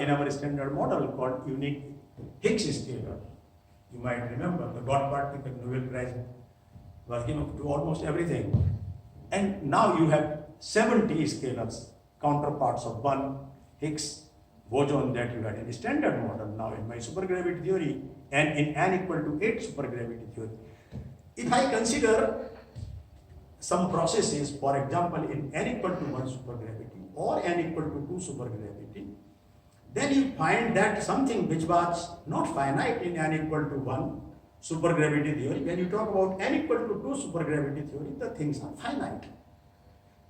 in our standard model called unique Higgs scalar. You might remember the God particle Nobel Prize was given to almost everything. And now you have 70 scalars, counterparts of one Higgs boson that you had in standard model. Now in my supergravity theory and in n equal to 8 supergravity theory, if I consider some processes, for example, in n equal to 1 supergravity or n equal to 2 supergravity, then you find that something which was not finite in n equal to 1 supergravity theory, when you talk about n equal to 2 supergravity theory, the things are finite.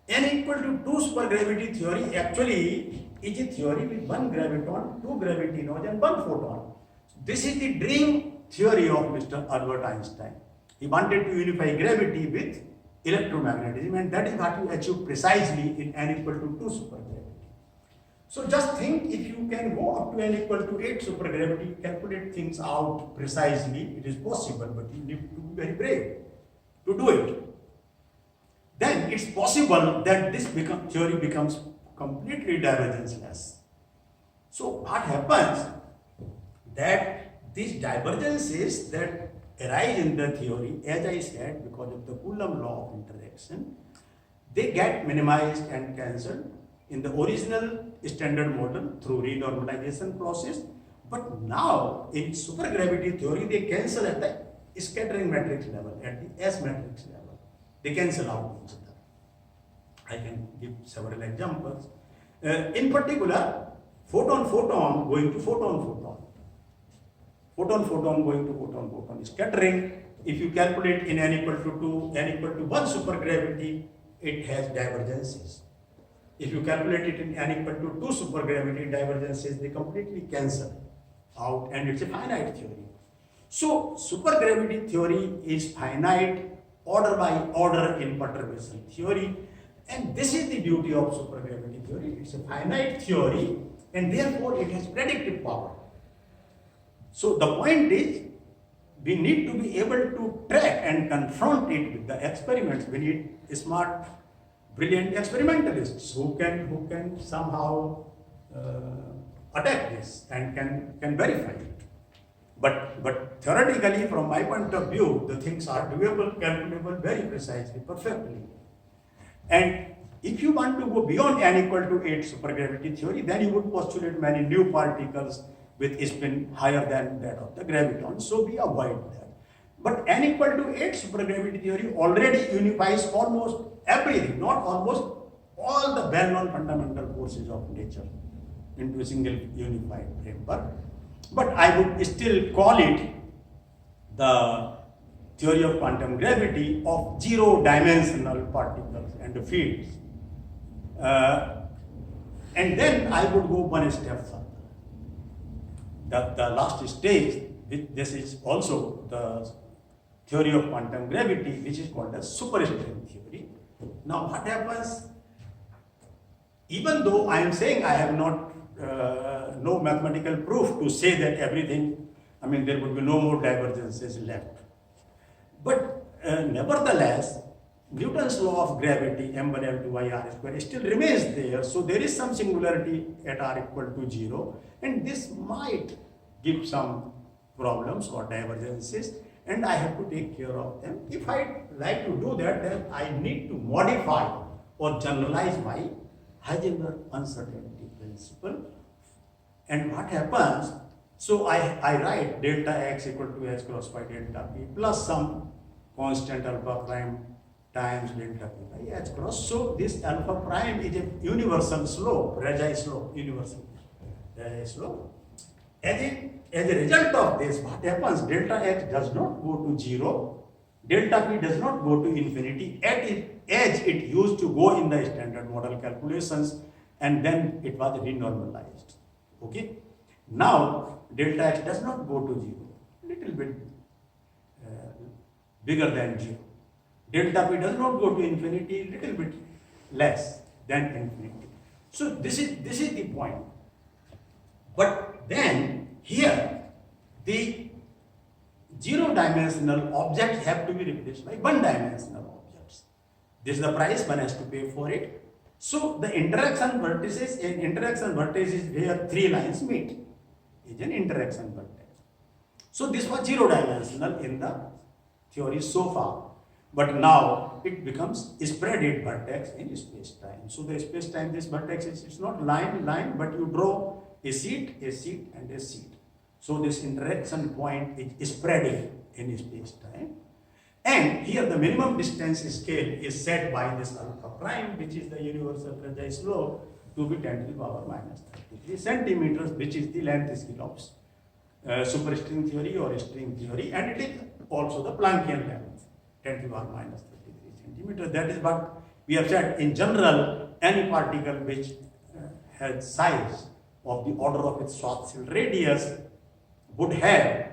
N equal to 2 supergravity theory actually is a theory with 1 graviton, 2 gravitinos and 1 photon. This is the dream theory of Mr. Albert Einstein. He wanted to unify gravity with electromagnetism, and that is what you achieve precisely in n equal to 2 supergravity. So just think, if you can go up to n equal to 8 supergravity, calculate things out precisely, it is possible, but you need to be very brave to do it. Then it's possible that this theory becomes completely divergenceless. So what happens, that these divergences that arise in the theory, as I said, because of the Coulomb law of interaction, they get minimized and cancelled in the original standard model through renormalization process. But now in supergravity theory, they cancel at the scattering matrix level, at the S matrix level. They cancel out each other. I can give several examples. In particular, photon-photon going to photon-photon. Photon-photon going to photon-photon. Scattering, if you calculate in n equal to 2, n equal to 1 supergravity, it has divergences. If you calculate it in n equal to 2 supergravity, divergences, they completely cancel out, and it's a finite theory. So, supergravity theory is finite, order by order in perturbation theory, and this is the beauty of supergravity theory. It's a finite theory, and therefore it has predictive power. So the point is, we need to be able to track and confront it with the experiments. We need smart, brilliant experimentalists who can somehow attack this and can verify it. But theoretically, from my point of view, the things are doable, calculable very precisely, perfectly. And if you want to go beyond n equal to 8 supergravity theory, then you would postulate many new particles with spin higher than that of the graviton. So we avoid that. But n equal to 8 supergravity theory already unifies almost everything, not almost, all the well-known fundamental forces of nature into a single unified framework. But I would still call it the theory of quantum gravity of zero-dimensional particles and fields. And then I would go one step further. The last stage, this is also the theory of quantum gravity, which is called as superstring theory. Now what happens, even though I am saying I have not no mathematical proof to say that everything, I mean there would be no more divergences left. But nevertheless, Newton's law of gravity, m1 m2 y r square, still remains there. So there is some singularity at r equal to 0, and this might give some problems or divergences, and I have to take care of them. If I like to do that, then I need to modify or generalize my Heisenberg uncertainty principle. And what happens? So I write delta x equal to h cross by delta p plus some constant alpha prime times delta p by h cross. So this alpha prime is a universal slope, Rajai slope, universal Rajai slope. As a result of this, what happens? Delta x does not go to 0, delta p does not go to infinity, as it used to go in the standard model calculations, and then it was renormalized. Okay. Now delta x does not go to 0, little bit bigger than 0. Delta p does not go to infinity, little bit less than infinity. So this is the point. But then here the zero-dimensional objects have to be replaced by one-dimensional objects. This is the price one has to pay for it. So the interaction vertices, an interaction vertex is where three lines meet, is an interaction vertex. So this was zero dimensional in the theory so far, but now it becomes spreaded vertex in space-time. So the space-time, this vertex is, it's not line, but you draw a sheet, and a sheet. So this interaction point is spreaded in space-time. And here the minimum distance scale is set by this alpha prime, which is the universal Faraday law, to be 10 to the power minus 33 centimeters, which is the length scale of superstring theory or string theory, and it is also the Planckian length, 10 to the power minus 33 centimeters. That is what we have said. In general, any particle which has size of the order of its Schwarzschild radius would have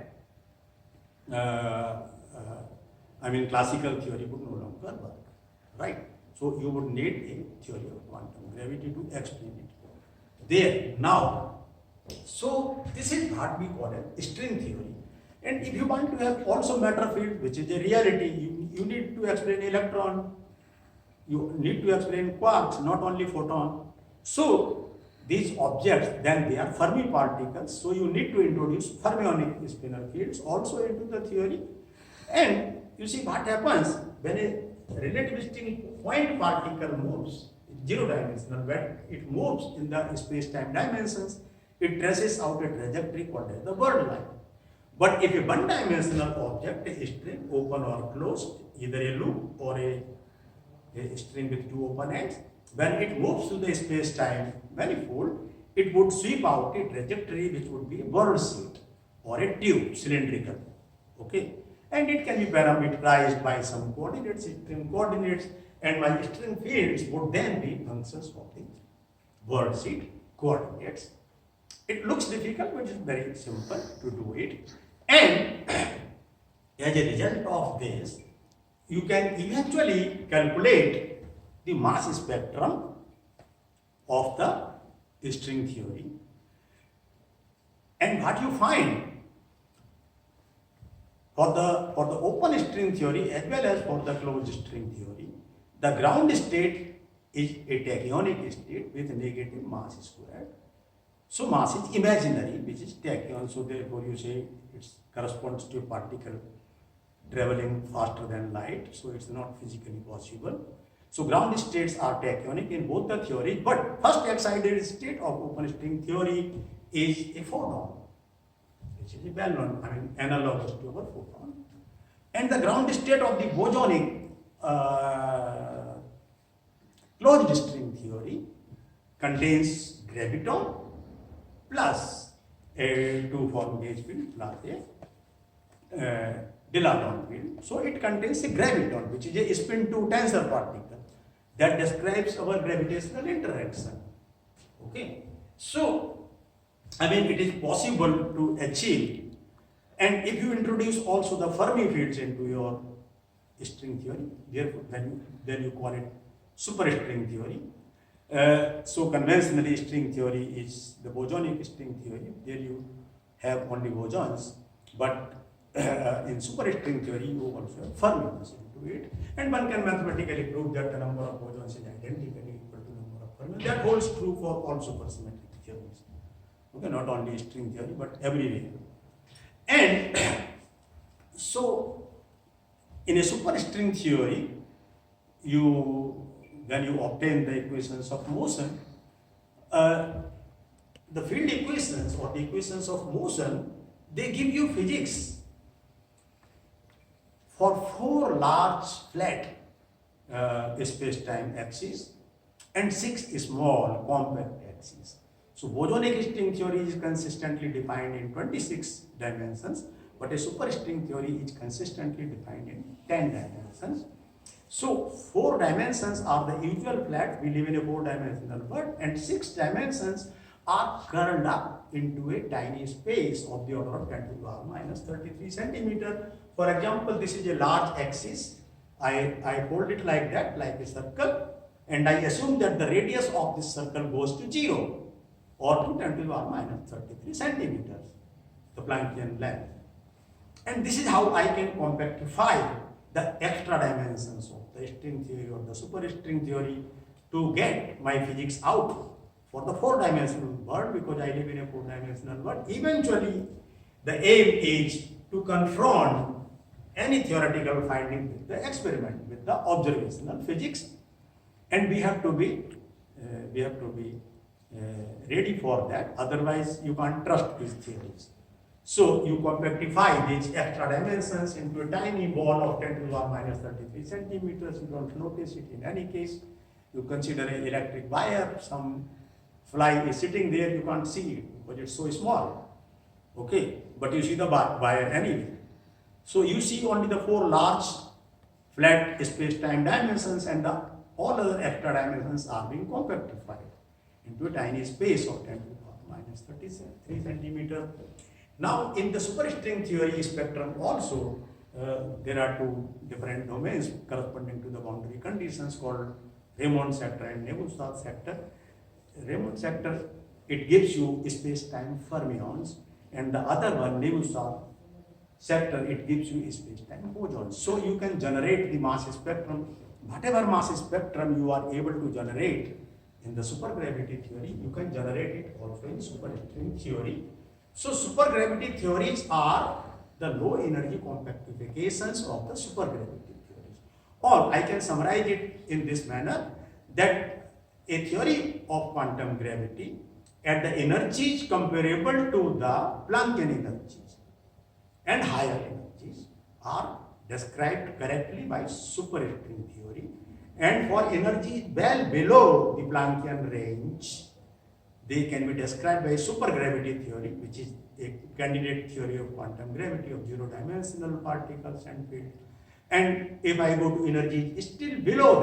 classical theory would no longer work, right? So you would need a theory of quantum gravity to explain it. There, now, so this is what we call a string theory. And if you want to have also matter field, which is a reality, you need to explain electron, you need to explain quarks, not only photon. So these objects, then they are Fermi particles, so you need to introduce fermionic spinor fields also into the theory. And you see what happens when a relativistic point particle moves, zero dimensional, when it moves in the space-time dimensions, it traces out a trajectory called as the word line. But if a one-dimensional object, a string, open or closed, either a loop or a string with two open ends, when it moves to the space-time manifold, it would sweep out a trajectory which would be a world sheet or a tube, cylindrical. Okay? And it can be parameterized by some coordinates, string coordinates, and my string fields would then be functions of the world sheet coordinates. It looks difficult, but it's very simple to do it. And as a result of this, you can eventually calculate the mass spectrum of the string theory. And what you find for the open string theory as well as for the closed string theory, the ground state is a tachyonic state with negative mass squared. So mass is imaginary, which is tachyon. So therefore you say it corresponds to a particle traveling faster than light. So it's not physically possible. So ground states are tachyonic in both the theories. But first excited state of open string theory is a photon, which is a well-known, analogous to our photon. And the ground state of the bosonic closed string theory contains graviton plus a two-form gauge field plus a Delaunay field. So it contains a graviton, which is a spin 2 tensor particle that describes our gravitational interaction. Okay. So, it is possible to achieve. And if you introduce also the Fermi fields into your string theory, therefore then you call it superstring theory. So conventionally string theory is the bosonic string theory. There you have only bosons, but in superstring theory you also have fermions into it, and one can mathematically prove that the number of bosons is identically equal to the number of fermions. That holds true for all supersymmetric theories. Okay, not only string theory but everywhere. And so in a superstring theory, when you obtain the equations of motion, the field equations or the equations of motion, they give you physics for 4 large flat space-time axes and 6 small compact axes. So bosonic string theory is consistently defined in 26 dimensions, but a superstring theory is consistently defined in 10 dimensions. So 4 dimensions are the usual flat. We live in a 4-dimensional world, and 6 dimensions are curled up into a tiny space of the order of 10 to the power minus 33 centimeter. For example, this is a large axis. I hold it like that, like a circle, and I assume that the radius of this circle goes to 0 or to 10 to the power minus 33 centimeters, the Planckian length. And this is how I can compactify the extra dimensions of the string theory or the superstring theory to get my physics out for the four-dimensional world, because I live in a four-dimensional world. Eventually, the aim is to confront any theoretical finding with the experiment, with the observational physics, and we have to be ready for that. Otherwise, you can't trust these theories. So you compactify these extra dimensions into a tiny ball of 10 to the power minus 33 centimeters. You don't notice it in any case. You consider an electric wire, some fly is sitting there, you can't see it because it's so small. Okay, but you see the wire anyway. So you see only the four large flat space-time dimensions, and all other extra dimensions are being compactified into a tiny space of 10 to the power minus 33 centimeter. Now, in the superstring theory spectrum also, there are two different domains corresponding to the boundary conditions called Raymond sector and Nebuchadnezzar sector. Raymond sector, it gives you space-time fermions, and the other one, Nebuchadnezzar sector, it gives you space-time bosons. So you can generate the mass spectrum. Whatever mass spectrum you are able to generate in the supergravity theory, you can generate it also in superstring theory. So supergravity theories are the low energy compactifications of the supergravity theories. Or I can summarize it in this manner, that a theory of quantum gravity at the energies comparable to the Planckian energies and higher energies are described correctly by superstring theory, and for energies well below the Planckian range, they can be described by supergravity theory, which is a candidate theory of quantum gravity of zero-dimensional particles and fields. And if I go to energy still below